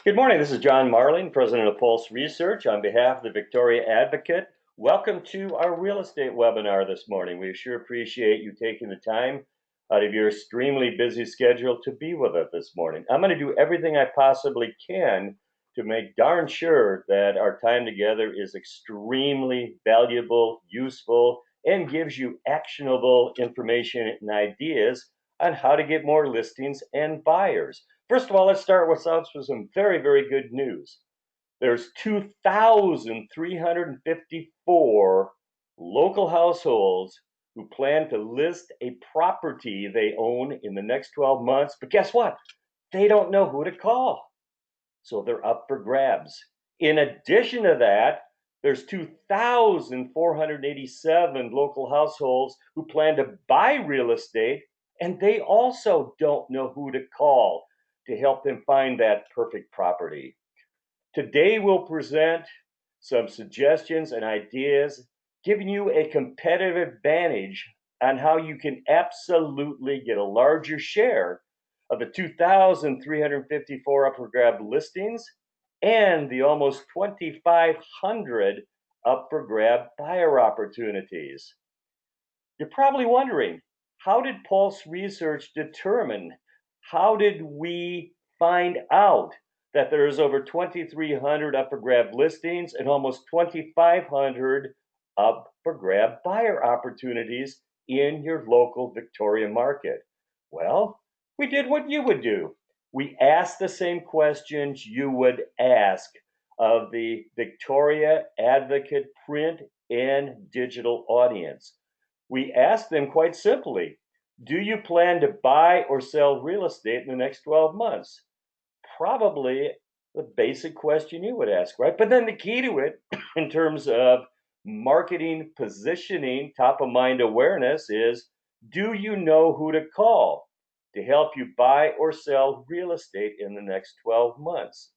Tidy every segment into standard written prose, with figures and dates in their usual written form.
Good morning. This is John Marling, president of Pulse Research, on behalf of the Victoria Advocate. Welcome to our real estate webinar this morning. We sure appreciate you taking the time out of your extremely busy schedule to be with us this morning. I'm going to do everything I possibly can to make darn sure that our time together is extremely valuable, useful, and gives you actionable information and ideas on how to get more listings and buyers. First of all, let's start with some very, very good news. There's 2,354 local households who plan to list a property they own in the next 12 months. But guess what? They don't know who to call. So they're up for grabs. In addition to that, there's 2,487 local households who plan to buy real estate, and they also don't know who to call to help them find that perfect property. Today, we'll present some suggestions and ideas, giving you a competitive advantage on how you can absolutely get a larger share of the 2,354 up for grab listings and the almost 2,500 up for grab buyer opportunities. You're probably wondering, how did Pulse Research determine? How did we find out that there's over 2,300 up for grab listings and almost 2,500 up for grab buyer opportunities in your local Victoria market? Well, we did what you would do. We asked the same questions you would ask of the Victoria Advocate print and digital audience. We asked them quite simply, do you plan to buy or sell real estate in the next 12 months? Probably the basic question you would ask, right? But then the key to it, in terms of marketing, positioning, top of mind awareness, is do you know who to call to help you buy or sell real estate in the next 12 months?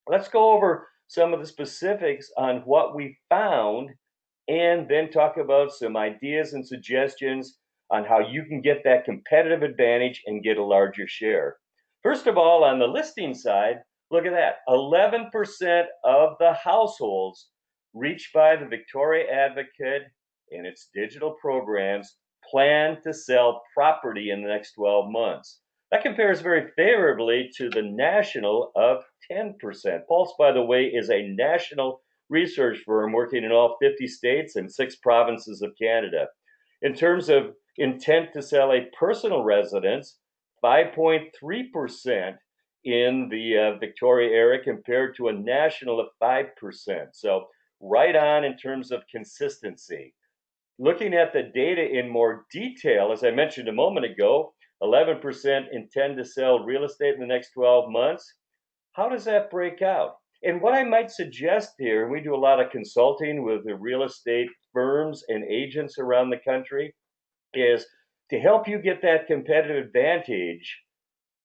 Let's go over some of the specifics on what we found and then talk about some ideas and suggestions on how you can get that competitive advantage and get a larger share. First of all, on the listing side, look at that. 11% of the households reached by the Victoria Advocate and its digital programs plan to sell property in the next 12 months. That compares very favorably to the national of 10%. Pulse, by the way, is a national research firm working in all 50 states and 6 provinces of Canada. In terms of intent to sell a personal residence, 5.3% in the Victoria area compared to a national of 5%. So right on in terms of consistency. Looking at the data in more detail, as I mentioned a moment ago, 11% intend to sell real estate in the next 12 months. How does that break out? And what I might suggest here, we do a lot of consulting with the real estate firms and agents around the country, is to help you get that competitive advantage,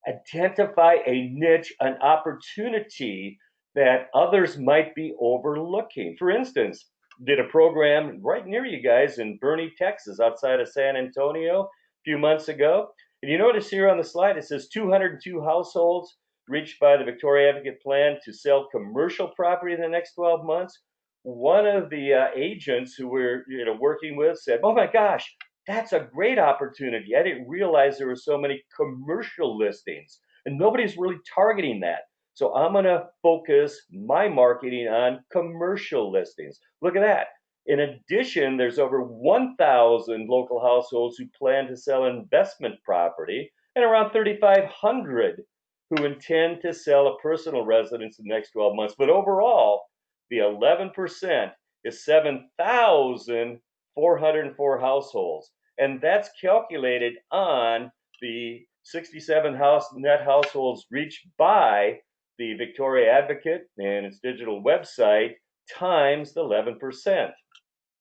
identify a niche, an opportunity that others might be overlooking. For instance, did a program right near you guys in Boerne, Texas, outside of San Antonio a few months ago. And you notice here on the slide, it says 202 households reached by the Victoria Advocate plan to sell commercial property in the next 12 months. One of the agents who we're working with said, "Oh my gosh, that's a great opportunity. I didn't realize there were so many commercial listings, and nobody's really targeting that. So I'm going to focus my marketing on commercial listings." Look at that. In addition, there's over 1,000 local households who plan to sell investment property and around 3,500 who intend to sell a personal residence in the next 12 months. But overall, the 11% is 7,404 households. And that's calculated on the 67 net households reached by the Victoria Advocate and its digital website times the 11%.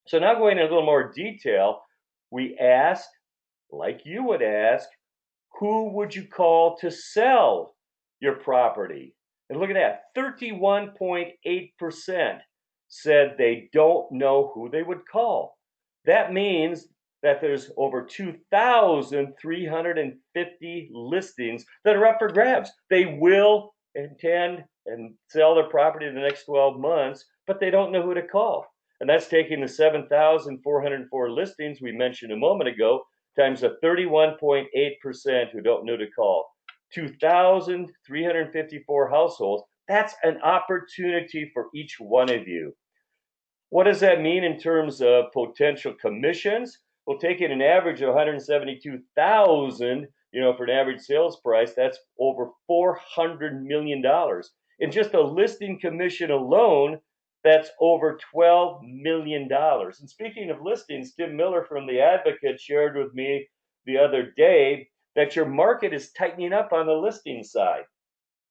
So now going into a little more detail, we asked, like you would ask, who would you call to sell your property? And look at that, 31.8% said they don't know who they would call. That means that there's over 2,350 listings that are up for grabs. They will intend and sell their property in the next 12 months, but they don't know who to call. And that's taking the 7,404 listings we mentioned a moment ago times the 31.8% who don't know to call. 2,354 households. That's an opportunity for each one of you. What does that mean in terms of potential commissions? Well, taking an average of 172,000, for an average sales price, that's over $400 million. In just a listing commission alone, that's over $12 million. And speaking of listings, Tim Miller from The Advocate shared with me the other day that your market is tightening up on the listing side.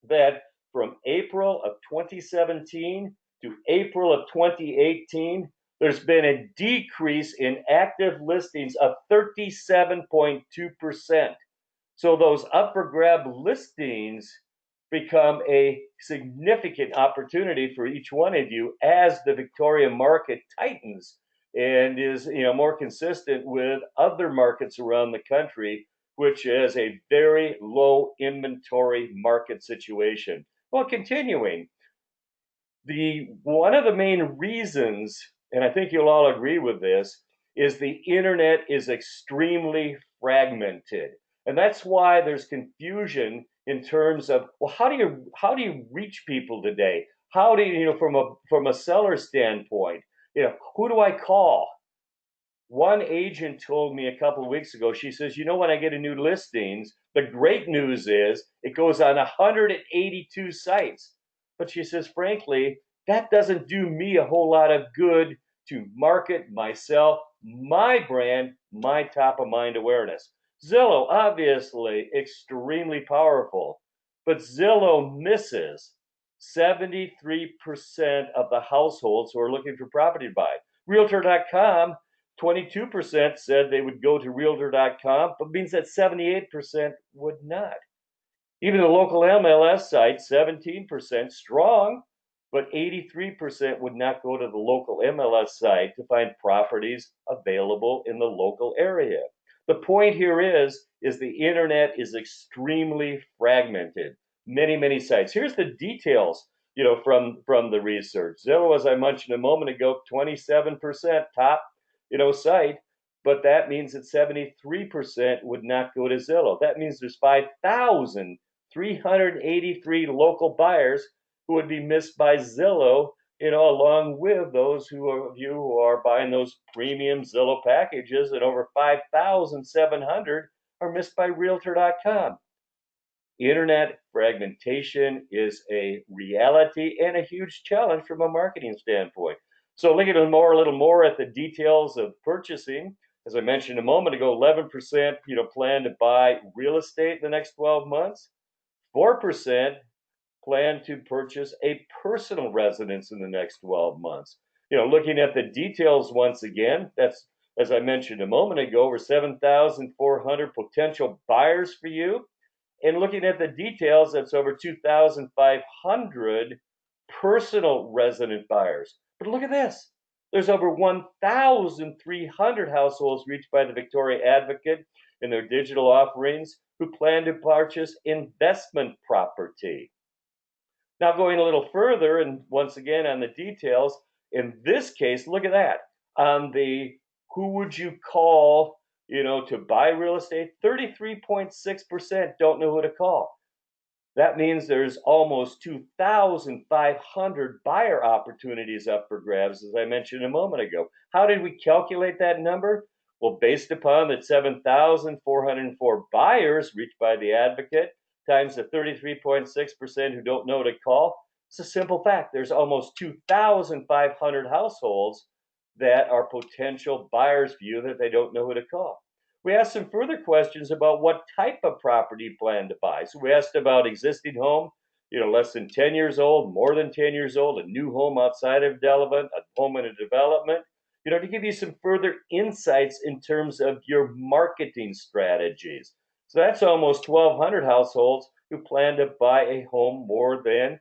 That from April of 2017 to April of 2018, there's been a decrease in active listings of 37.2%. So those up for grab listings become a significant opportunity for each one of you as the Victoria market tightens and is more consistent with other markets around the country, which is a very low inventory market situation. Well, continuing, the one of the main reasons, and I think you'll all agree with this, is the internet is extremely fragmented. And that's why there's confusion in terms of, well, how do you reach people today? How do you, from a seller standpoint, who do I call? One agent told me a couple of weeks ago, she says, when I get a new listings, the great news is it goes on 182 sites. But she says, frankly, that doesn't do me a whole lot of good to market myself, my brand, my top of mind awareness. Zillow, obviously, extremely powerful, but Zillow misses 73% of the households who are looking for property to buy. Realtor.com, 22% said they would go to Realtor.com, but means that 78% would not. Even the local MLS site, 17% strong, but 83% would not go to the local MLS site to find properties available in the local area. The point here is the internet is extremely fragmented. Many, many sites. Here's the details, from the research. Zillow, as I mentioned a moment ago, 27% top, site, but that means that 73% would not go to Zillow. That means there's 5,383 local buyers who would be missed by Zillow, along with those of you who are buying those premium Zillow packages, and over 5,700 are missed by Realtor.com. Internet fragmentation is a reality and a huge challenge from a marketing standpoint. So looking a little more at the details of purchasing, as I mentioned a moment ago, 11% plan to buy real estate in the next 12 months. 4% plan to purchase a personal residence in the next 12 months. Looking at the details once again, that's, as I mentioned a moment ago, over 7,400 potential buyers for you. And looking at the details, that's over 2,500 personal resident buyers. But look at this. There's over 1,300 households reached by the Victoria Advocate in their digital offerings who plan to purchase investment property. Now going a little further, and once again on the details, in this case, look at that. On the who would you call, to buy real estate, 33.6% don't know who to call. That means there's almost 2,500 buyer opportunities up for grabs, as I mentioned a moment ago. How did we calculate that number? Well, based upon the 7,404 buyers reached by the Advocate times the 33.6% who don't know to call, it's a simple fact. There's almost 2,500 households that are potential buyers for you that they don't know who to call. We asked some further questions about what type of property you plan to buy. So we asked about existing home, less than 10 years old, more than 10 years old, a new home outside of development, a home in a development, to give you some further insights in terms of your marketing strategies. So that's almost 1,200 households who plan to buy a home more than,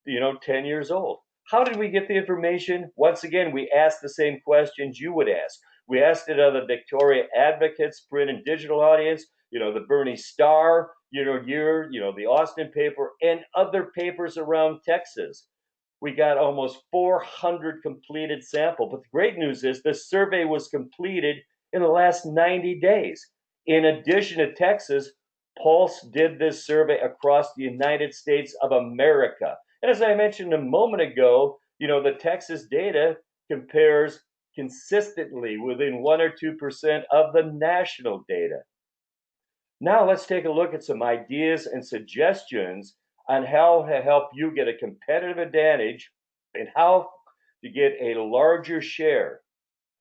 10 years old. How did we get the information? Once again, we asked the same questions you would ask. We asked it of the Victoria Advocates print and digital audience, the Bernie Starr, the Austin paper and other papers around Texas. We got almost 400 completed sample. But the great news is this survey was completed in the last 90 days. In addition to Texas, Pulse did this survey across the United States of America. And as I mentioned a moment ago, the Texas data compares consistently within 1 or 2% of the national data. Now let's take a look at some ideas and suggestions on how to help you get a competitive advantage and how to get a larger share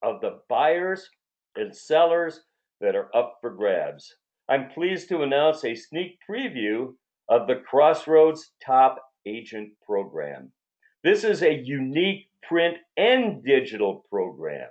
of the buyers and sellers that are up for grabs. I'm pleased to announce a sneak preview of the Crossroads Top Agent program. This is a unique print and digital program.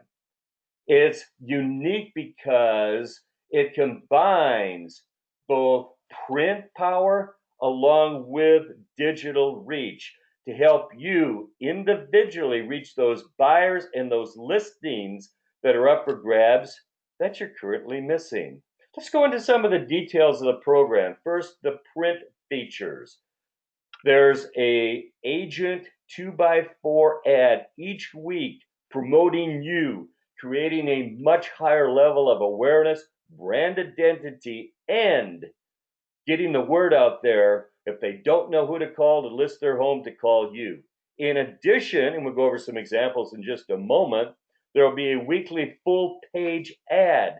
It's unique because it combines both print power along with digital reach to help you individually reach those buyers and those listings that are up for grabs that you're currently missing. Let's go into some of the details of the program. First, the print features. There's a agent 2x4 ad each week promoting you, creating a much higher level of awareness, brand identity, and getting the word out there if they don't know who to call to list their home, to call you. In addition, and we'll go over some examples in just a moment, there will be a weekly full page ad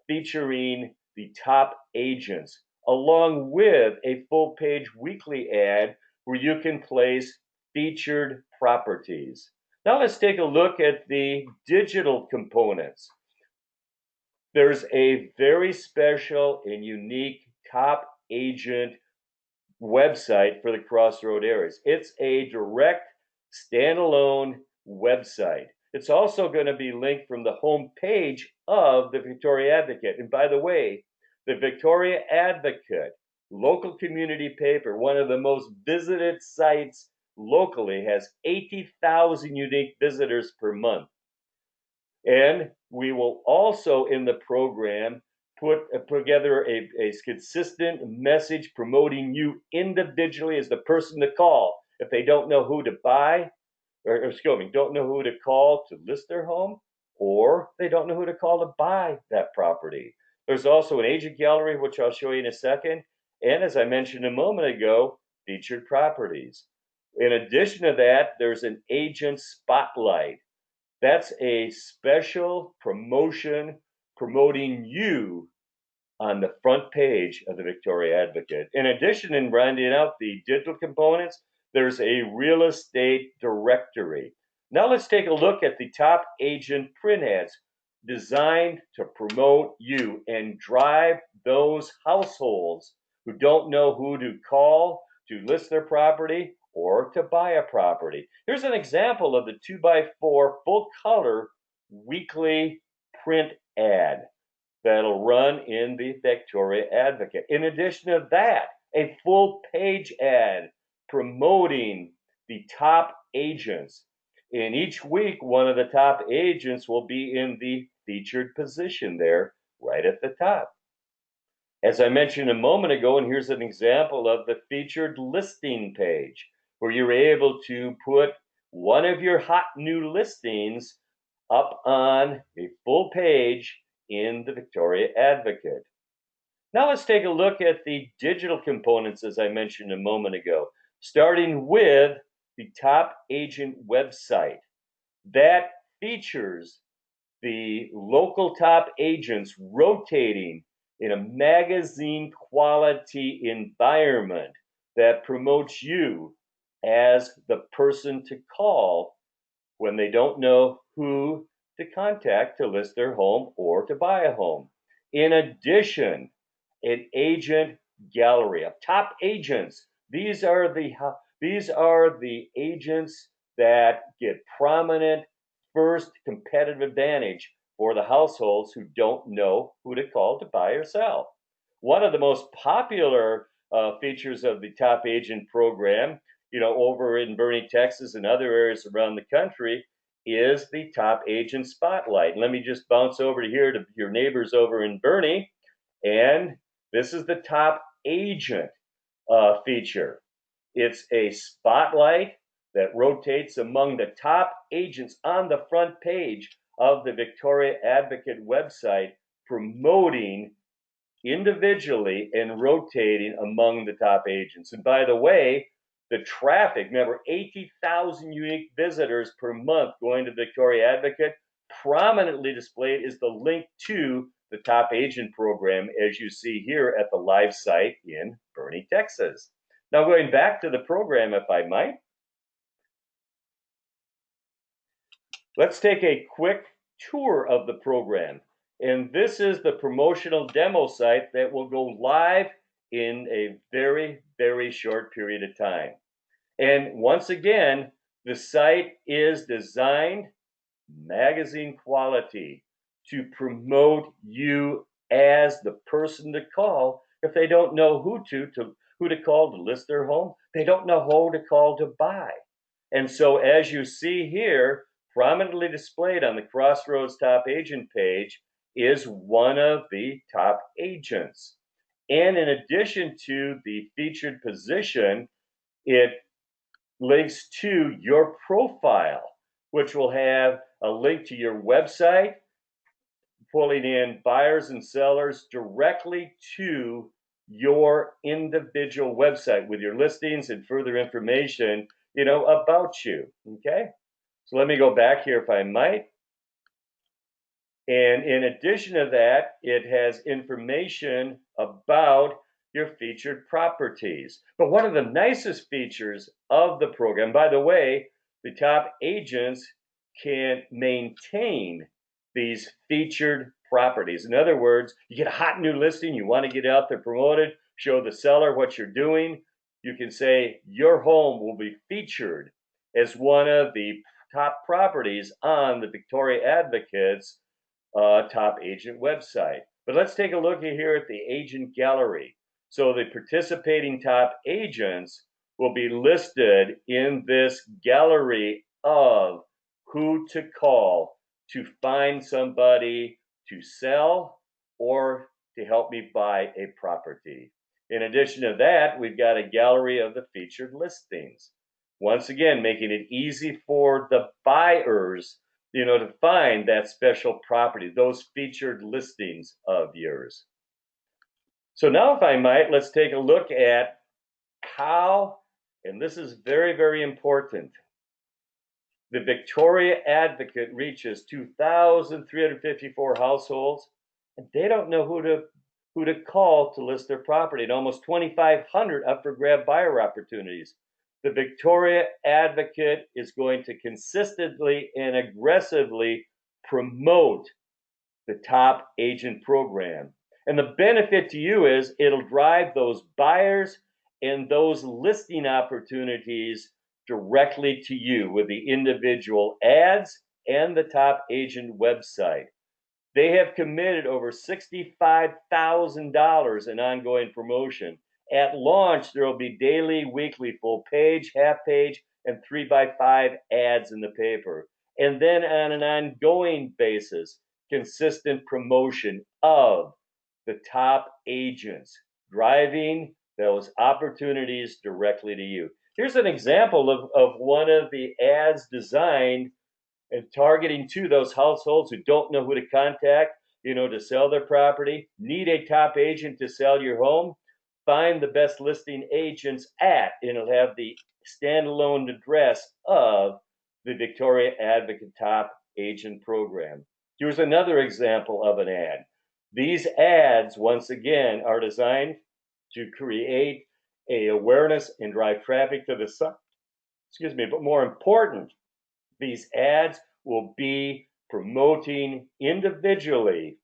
featuring the top agents, along with a full page weekly ad where you can place featured properties. Now let's take a look at the digital components. There's a very special and unique top agent website for the Crossroad areas. It's a direct standalone website. It's also going to be linked from the home page of the Victoria Advocate. And by the way, the Victoria Advocate, local community paper, one of the most visited sites locally, has 80,000 unique visitors per month. And we will also in the program put together a consistent message promoting you individually as the person to call if they don't know who to buy, or don't know who to call to list their home, or they don't know who to call to buy that property. There's also an agent gallery, which I'll show you in a second. And as I mentioned a moment ago, featured properties. In addition to that, there's an agent spotlight. That's a special promotion promoting you on the front page of the Victoria Advocate. In addition, in rounding out the digital components, there's a real estate directory. Now let's take a look at the top agent print ads designed to promote you and drive those households who don't know who to call to list their property or to buy a property. Here's an example of the 2x4 full color weekly print ad that'll run in the Victoria Advocate. In addition to that, a full page ad promoting the top agents. In each week, one of the top agents will be in the featured position there, right at the top. As I mentioned a moment ago, and here's an example of the featured listing page, where you're able to put one of your hot new listings up on a full page in the Victoria Advocate. Now let's take a look at the digital components, as I mentioned a moment ago, starting with the top agent website. That features the local top agents rotating in a magazine quality environment that promotes you as the person to call when they don't know who to contact to list their home or to buy a home. In addition, an agent gallery of top agents. These are the agents that get prominent first competitive advantage for the households who don't know who to call to buy or sell. One of the most popular features of the top agent program, over in Boerne, Texas, and other areas around the country, is the top agent spotlight. Let me just bounce over here to your neighbors over in Boerne, and this is the top Agent feature. It's a spotlight that rotates among the top agents on the front page of the Victoria Advocate website, promoting individually and rotating among the top agents. And by the way, the traffic, remember 80,000 unique visitors per month going to Victoria Advocate, prominently displayed is the link to the top agent program, as you see here at the live site in Boerne, Texas. Now going back to the program, if I might, let's take a quick tour of the program. And this is the promotional demo site that will go live in a very, very short period of time. And once again, the site is designed magazine quality to promote you as the person to call if they don't know who to call to list their home. They don't know who to call to buy. And so as you see here, prominently displayed on the Crossroads Top Agent page is one of the top agents. And in addition to the featured position, it links to your profile, which will have a link to your website, pulling in buyers and sellers directly to your individual website with your listings and further information, about you. Okay. So let me go back here if I might. And in addition to that, it has information about your featured properties. But one of the nicest features of the program, by the way, the top agents can maintain these featured properties. In other words, you get a hot new listing, you want to get out there, promote it, show the seller what you're doing. You can say your home will be featured as one of the top properties on the Victoria Advocates top agent website. But let's take a look here at the agent gallery. So the participating top agents will be listed in this gallery of who to call to find somebody to sell or to help me buy a property. In addition to that, we've got a gallery of the featured listings. Once again, making it easy for the buyers, to find that special property, those featured listings of yours. So now, if I might, let's take a look at how, and this is very, very important, the Victoria Advocate reaches 2,354 households, and they don't know who to call to list their property, and almost 2,500 up for grab buyer opportunities. The Victoria Advocate is going to consistently and aggressively promote the top agent program. And the benefit to you is it'll drive those buyers and those listing opportunities directly to you with the individual ads and the top agent website. They have committed over $65,000 in ongoing promotion. At launch, there will be daily, weekly, full page, half page, and 3x5 ads in the paper. And then on an ongoing basis, consistent promotion of the top agents, driving those opportunities directly to you. Here's an example of one of the ads designed and targeting to those households who don't know who to contact, to sell their property, need a top agent to sell your home. Find the best listing agents at, and it'll have the standalone address of the Victoria Advocate Top Agent Program. Here's another example of an ad. These ads, once again, are designed to create a awareness and drive traffic to the site. But more important, these ads will be promoting individually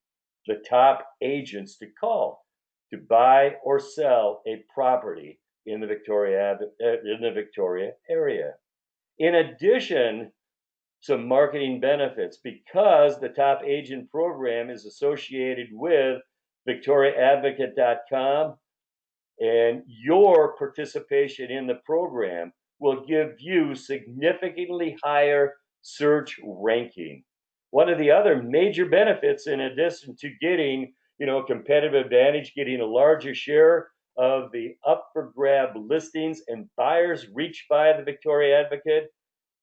the top agents to call to buy or sell a property in the Victoria area. In addition, some marketing benefits, because the top agent program is associated with victoriaadvocate.com, and your participation in the program will give you significantly higher search ranking. One of the other major benefits, in addition to getting, a competitive advantage, getting a larger share of the up for grab listings and buyers reached by the Victoria Advocate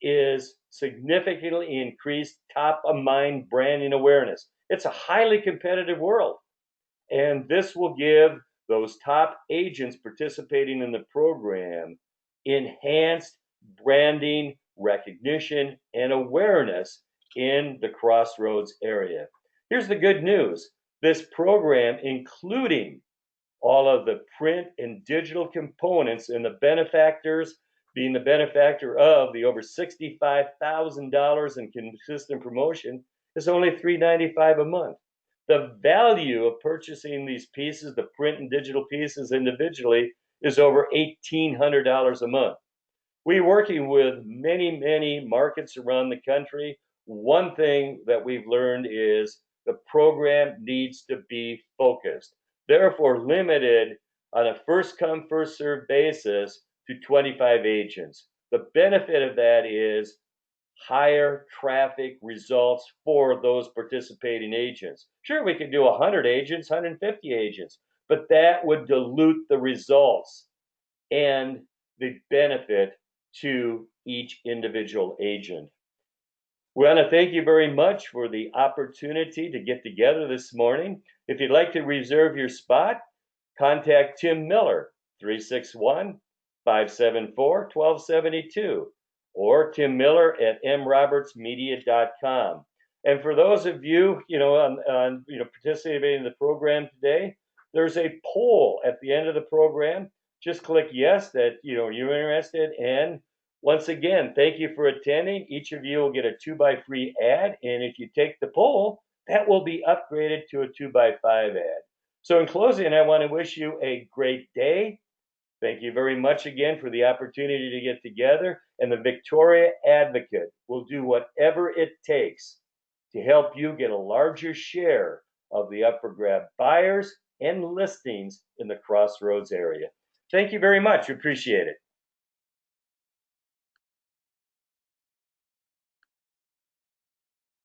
is significantly increased top of mind branding awareness. It's a highly competitive world, and this will give those top agents participating in the program enhanced branding, recognition, and awareness in the Crossroads area. Here's the good news. This program, including all of the print and digital components and the benefactors, being the benefactor of the over $65,000 in consistent promotion, is only $395 a month. The value of purchasing these pieces, the print and digital pieces individually, is over $1,800 a month. We're working with many, many markets around the country. One thing that we've learned is the program needs to be focused, therefore limited on a first come, first served basis to 25 agents. The benefit of that is higher traffic results for those participating agents. Sure, we could do 100 agents, 150 agents, but that would dilute the results and the benefit to each individual agent. We want to thank you very much for the opportunity to get together this morning. If you'd like to reserve your spot, contact Tim Miller, 361 574 1272, or Tim Miller at mrobertsmedia.com. And for those of you, participating in the program today, there's a poll at the end of the program. Just click yes that you're interested. And once again, thank you for attending. Each of you will get a 2x3 ad, and if you take the poll, that will be upgraded to a 2x5 ad. So in closing, I want to wish you a great day. Thank you very much again for the opportunity to get together, and the Victoria Advocate will do whatever it takes to help you get a larger share of the up for grab buyers and listings in the Crossroads area. Thank you very much. Appreciate it.